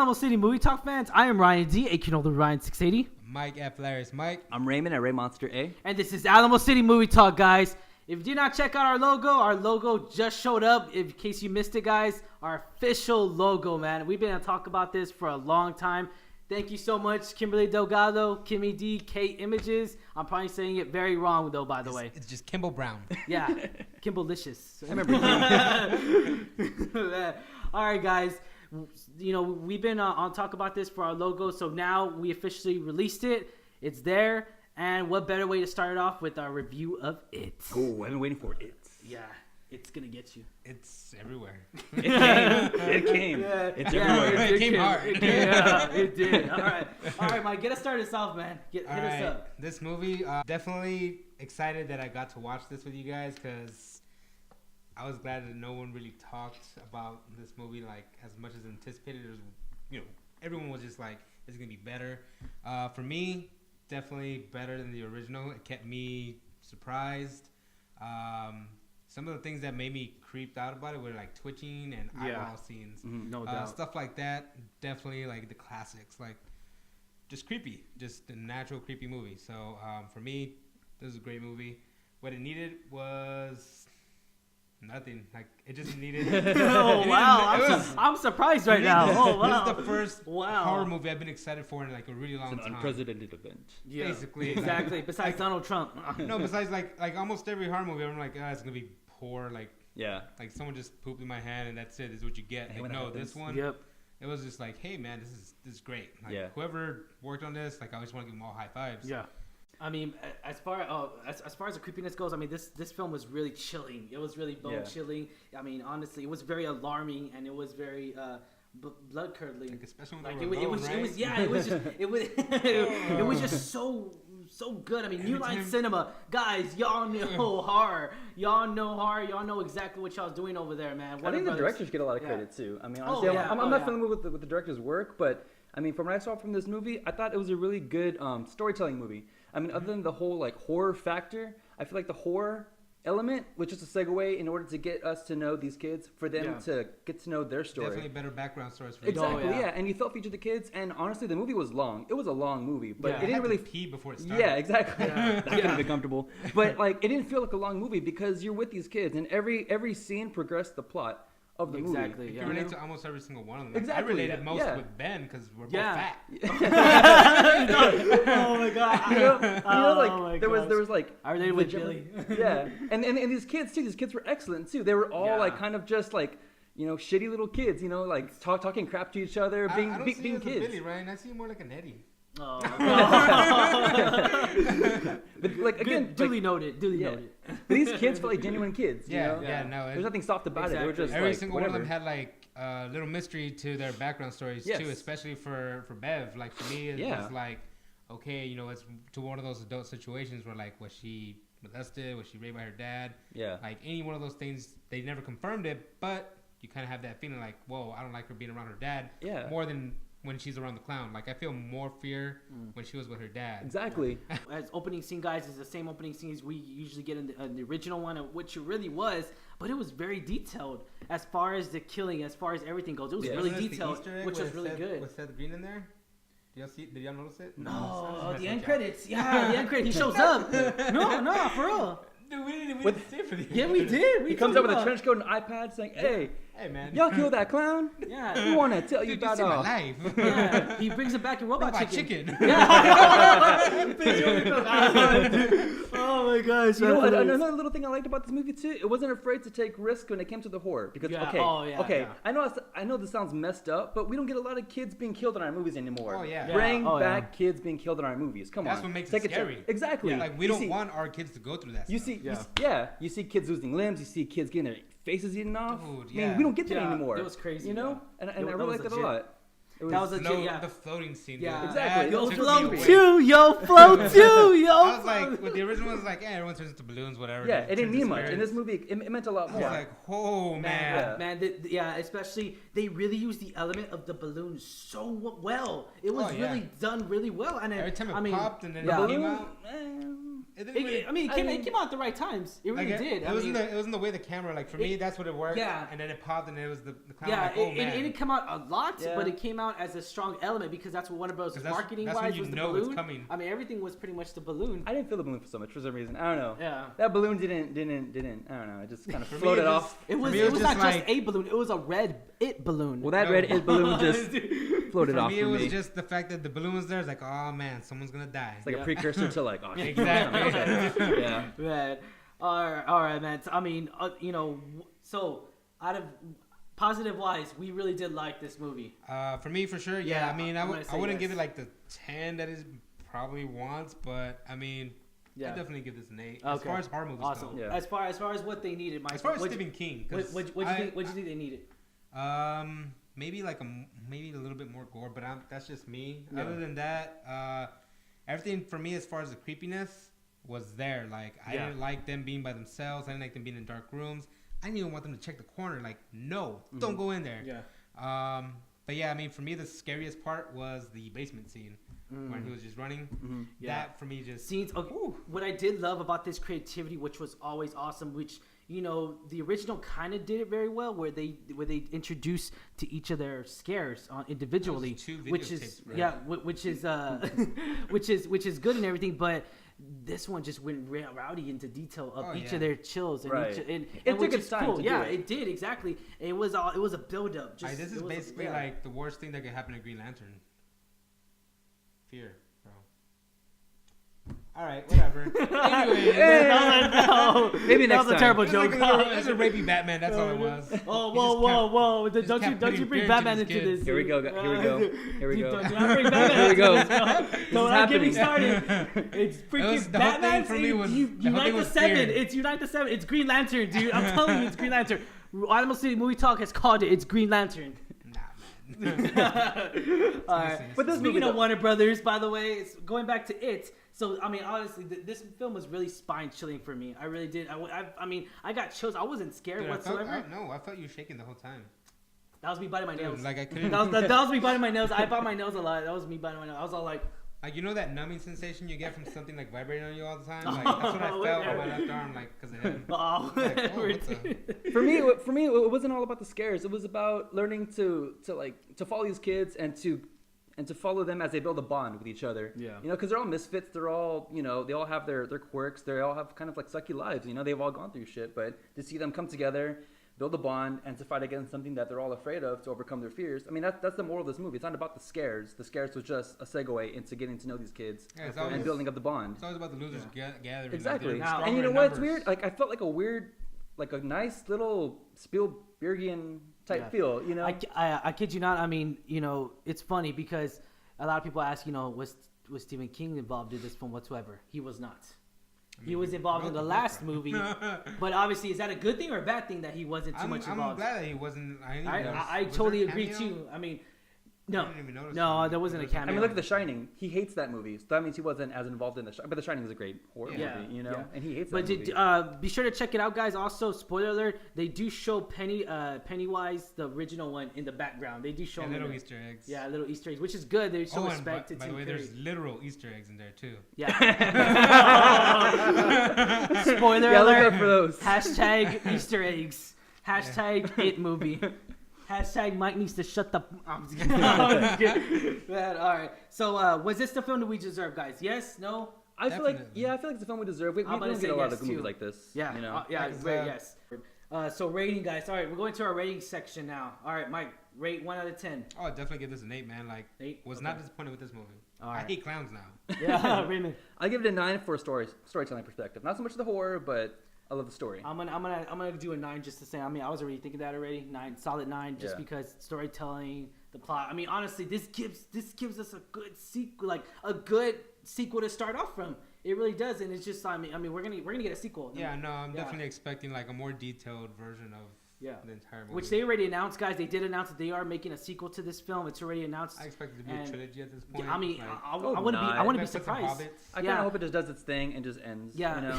Alamo City Movie Talk fans. I am Ryan D, aka the Ryan 680. Mike F. Hilarious Mike. I'm Raymond at Ray Monster A. And this is Alamo City Movie Talk, guys. If you did not check out our logo just showed up. In case you missed it, guys, our official logo, man. We've been talking about this for a long time. Thank you so much, Kimberly Delgado, Kimmy D, K Images. I'm probably saying it very wrong, though, by the way. It's just Kimball Brown. Yeah, Kimbalicious. I remember Man. All right, guys. You know, we've been on talk about this for our logo, so now we officially released it. It's there, and what better way to start it off with our review of it? Oh, I've been waiting for it. Yeah, it's gonna get you. It's everywhere. It came. Yeah, It's yeah, everywhere. It came hard. It did. All right, Mike. Get us started off, man. Hit us up. This movie, definitely excited that I got to watch this with you guys because I was glad that no one really talked about this movie like as much as anticipated. It was, everyone was just like, "It's gonna be better." For me, definitely better than the original. It kept me surprised. Some of the things that made me creeped out about it were like twitching and eyeball scenes. No doubt. Stuff like that. Definitely like the classics, like just creepy, just a natural creepy movie. So for me, this is a great movie. What it needed was nothing. Like it just needed. Oh wow! I'm surprised right now. Oh wow! This is the first horror movie I've been excited for in like a really long It's an time. unprecedented event. Yeah, Basically, exactly. Besides Donald Trump. No, besides like almost every horror movie, I'm like, it's gonna be poor. Like Yeah. someone just pooped in my hand and that's it. This is what you get. Hey, Like when it no, happens. this one. Yep. It was just like, hey man, this is great. Like Yeah. whoever worked on this, like I just want to give them all high fives. Yeah. I mean, as far as the creepiness goes, I mean, this film was really chilling. It was really bone chilling. I mean, honestly, it was very alarming and it was very blood curdling. Like, especially when Like they it were was, alone, it right? was just it was just so good. I mean, New Line Cinema, guys, y'all know horror. Y'all know exactly what y'all's doing over there, man. I think the directors get a lot of credit too. I mean, honestly, I'm not familiar with the director's work, but I mean, from what I saw from this movie, I thought it was a really good storytelling movie. I mean, other than the whole like horror factor, I feel like the horror element was just a segue in order to get us to know these kids, for them to get to know their story. Definitely better background stories for Exactly, each one. yeah. And you felt for each of the kids, and honestly, the movie was long. It was a long movie, but I it didn't had really to pee before it started. Yeah, exactly. That could have been comfortable. But like, it didn't feel like a long movie because you're with these kids, and every scene progressed the plot of the movie. Exactly. You Yeah. can relate to almost every single one of them. Exactly, I related most yeah. with Ben because we're both Yeah. fat. Oh my god. You know, like there was like I related with Billy. Yeah, and these kids too. These kids were excellent too. They were all like kind of just like shitty little kids. Like talking crap to each other, I being don't see you as a kids. Billy, Ryan. I see you more like an Eddie. Oh. But like again, duly noted. but these kids felt like genuine kids. Yeah, you know? yeah, no. There's nothing soft about it. They were just Every like, single whatever. one of them had like a little mystery to their background stories Yes. too, especially for Bev. Like for me, it was like, okay, it's to one of those adult situations where like, was she molested? Was she raped by her dad? Yeah. Like any one of those things, they never confirmed it, but you kind of have that feeling like, whoa, I don't like her being around her dad. Yeah. More than when she's around the clown. Like I feel more fear when she was with her dad. Exactly. As opening scene, guys, is the same opening scenes we usually get in the original one, which it really was, but it was very detailed as far as the killing, as far as everything goes. It was really Wasn't this the detailed, Easter egg which was with really Seth- good. With Seth Green in there? Did y'all notice it? No, the end credits. Yeah, the end credits. He shows up. No, for real. Dude, we didn't stay for the Yeah, we did. He comes up with a trench coat and an iPad saying, "Hey, man. y'all killed that clown? Yeah. We want to tell you Dude, you about saved my life. Yeah, he brings it back in Robot Robot Chicken. chicken. Yeah. Oh my gosh. You know, another little thing I liked about this movie too, it wasn't afraid to take risks when it came to the horror. Because I know this sounds messed up, but we don't get a lot of kids being killed in our movies anymore. Oh, yeah. Bring back kids being killed in our movies. Come on. That's what makes Take it a scary. chance. Exactly. Like we don't want our kids to go through that. You stuff. you see kids losing limbs. You see kids getting their faces eaten off. Dude, I mean, we don't get that Yeah, anymore. it was crazy, You know, and I That really was liked it a legit. lot. That was legit, The floating scene. Yeah. dude, Exactly. that Yo, took me float away. too, yo, float too, yo. I was like, with the original one, it was like, yeah, everyone turns into balloons, whatever. Yeah, it didn't turns mean much. into In this movie, it meant a lot I more. was like, oh man. Especially they really used the element of the balloons so well. It was Oh, yeah. really done really well. And Every time it I mean, popped and then yeah. it came out. It came out at the right times. It really did. It was in the way the camera, like for me, that's what it worked. Yeah. And then it popped, and it was the clown. Yeah, like, it didn't come out a lot, but it came out as a strong element because that's what Warner Bros. Marketing wise was the balloon. It's coming. I mean, everything was pretty much the balloon. I didn't feel the balloon for so much for some reason. I don't know. Yeah. That balloon didn't. I don't know. It just kind of floated off. It was not just a balloon. It was a red it balloon. Well, that red it balloon just floated off. For me, it was just the fact that the balloon was there. It's like, oh man, someone's gonna die. It's like a precursor to like, oh, exactly. Yeah. Man. All right, man. I mean, so out of positive wise, we really did like this movie. For me, for sure. Yeah. I mean, I wouldn't give it like the 10 that it probably wants, but I mean, I definitely give this an 8. As far as horror movies go. Yeah. As far as what they needed, Mike. As far as Stephen King. What do you think they needed? Maybe maybe a little bit more gore, but that's just me. Yeah. Other than that, everything for me as far as the creepiness was there. Like I didn't like them being by themselves. I didn't like them being in dark rooms. I didn't even want them to check the corner. Like, no, don't go in there. Yeah. But yeah, I mean, for me, the scariest part was the basement scene when he was just running. Mm-hmm. Yeah. That for me just scenes. Okay, what I did love about this creativity, which was always awesome, which the original kind of did it very well, where they introduced to each of their scares individually, which is which is good and everything, but this one just went rowdy into detail of each of their chills and it took its time. Cool. It did exactly. It was a build up. This is basically like the worst thing that could happen to Green Lantern. Fear. All right, whatever. Anyway, maybe next time. That was a terrible joke. It was a rapey Batman. That's all it was. Oh, whoa! Don't you bring Batman into this? Here we go. Do not bring Batman. Here we go. Don't get me started. It's freaking Batman. Unite the Seven. It's Unite the Seven. It's Green Lantern, dude. I'm telling you, it's Green Lantern. Alamo City Movie Talk has called it. It's Green Lantern. All right. But speaking of Warner Brothers, by the way, it's going back to it. So I mean, honestly, this film was really spine chilling for me. I really did. I mean, I got chills. I wasn't scared whatsoever. I felt you shaking the whole time. That was me biting my nails. Like I couldn't. that was me biting my nails. I bite my nails a lot. That was me biting my nails. I was all like. Like, you know that numbing sensation you get from something like vibrating on you all the time? Like, that's what I felt on my left arm, like, because of him. For me, it wasn't all about the scares. It was about learning to follow these kids and to follow them as they build a bond with each other. Yeah. Because they're all misfits. They're all, they all have their quirks. They all have kind of like sucky lives. They've all gone through shit. But to see them come together, build a bond, and to fight against something that they're all afraid of to overcome their fears. I mean, that's the moral of this movie. It's not about the scares. The scares was just a segue into getting to know these kids and building up the bond. It's always about the losers gathering. Exactly. Like, and you know what? It's weird. Like, I felt like a nice little Spielbergian type feel. I kid you not. I mean, it's funny because a lot of people ask, was Stephen King involved in this film whatsoever? He was not. He was involved in the last movie, but obviously, is that a good thing or a bad thing that he wasn't too much involved? I'm glad that he wasn't. I totally agree too. I mean, no, there wasn't a cameo. I mean, look at The Shining. He hates that movie, so that means he wasn't as involved in but The Shining is a great horror movie, and he hates that movie. But be sure to check it out, guys. Also, spoiler alert: they do show Pennywise, the original one, in the background. They do show him little Easter eggs. Yeah, little Easter eggs, which is good. They show respect to Tim Curry. By the way, there's literal Easter eggs in there too. Yeah. Spoiler alert! Look out for those. Hashtag Easter eggs. Hashtag it movie. Hashtag Mike needs to shut the. I'm just kidding. Man, all right. So, was this the film that we deserve, guys? Yes? No? I feel like it's the film we deserve. We don't get a lot of movies like this. Yeah. Yes. So rating, guys. All right, we're going to our rating section now. All right, Mike, rate 1 out of 10. Oh, I'd definitely give this an 8, man. Like, 8? Was not disappointed with this movie. All right. I hate clowns now. Yeah, Raymond. I give it a 9 for a storytelling perspective. Not so much the horror, but I love the story. I'm gonna do a 9 just to say. I mean, I was already thinking that already. 9, solid 9, just because storytelling, the plot. I mean, honestly, this gives us a good sequel to start off from. It really does, and it's just. I mean, we're gonna get a sequel. Yeah, no, I'm definitely expecting like a more detailed version of Yeah. The entire movie. Which they already announced, guys. They did announce that they are making a sequel to this film. It's already announced. I expect it to be a trilogy at this point. I mean, like, I wouldn't be surprised. I kind of hope it just does its thing and just ends. Yeah, you know?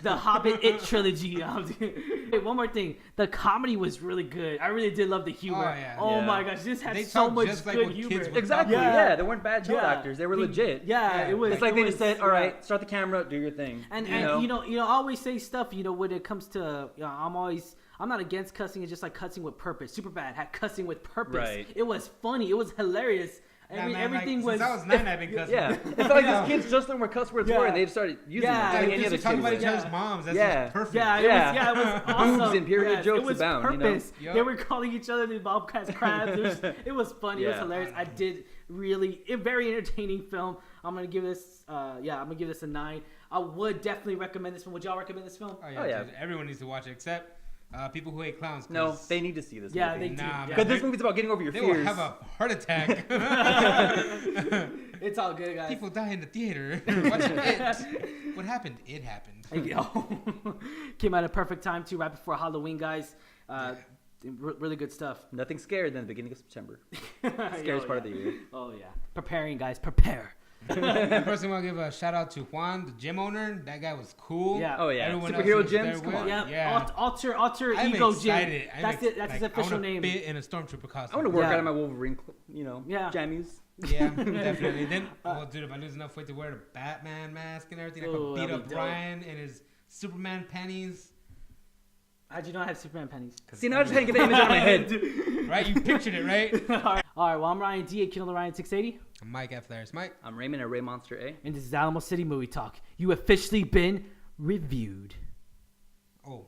the Hobbit It trilogy. Wait, one more thing. The comedy was really good. I really did love the humor. Oh my gosh, this had so much good humor. Exactly. Yeah, they weren't bad child actors. They were legit. Yeah, it was. It's like they just said, "All right, start the camera, do your thing." And you know, I always say stuff. You know, when it comes to, I'm not against cussing. It's just like cussing with purpose. Superbad had cussing with purpose. Right. It was funny. It was hilarious. Everything was. Since I was 9, I've been cussing. Yeah, it's like these kids just learned what cuss words were, and they started using them. Like any other talking about each other's moms. That's just perfect. It was awesome. Boobs and period jokes it was abound. Purpose. You know? They were calling each other the Bobcats crabs. It was funny. It was hilarious. I did really a very entertaining film. I'm gonna give this. I'm gonna give this a 9. I would definitely recommend this film. Would y'all recommend this film? Oh yeah. Everyone needs to watch it except people who hate clowns. No, they need to see this movie. Yeah, they do. Because this movie's about getting over your fears. They will have a heart attack. It's all good, guys. People die in the theater watching it. What happened? It happened. Came at a perfect time too, right before Halloween, guys. Really good stuff. Nothing scared than the beginning of September. Scariest part of the year. Oh yeah. Preparing, guys. Prepare. I personally want to give a shout out to Juan, the gym owner. That guy was cool. Yeah. Oh yeah. Everyone Superhero else gyms. Come on. Yeah. Alter I'm ego excited. gym. That's his official name. I want to fit in a stormtrooper costume. I want to work out of my Wolverine, jammies. Yeah, definitely. Then, dude, if I lose enough weight to wear the Batman mask and everything, I could beat up Brian in his Superman panties. How'd you not have Superman panties? See, now I just can't get the image out of my head. Right? You pictured it, right? All right. Well, I'm Ryan D. Killer Ryan 680. I'm Mike F. Larris Mike. I'm Raymond at Ray Monster A. And this is Alamo City Movie Talk. You officially been reviewed. Oh.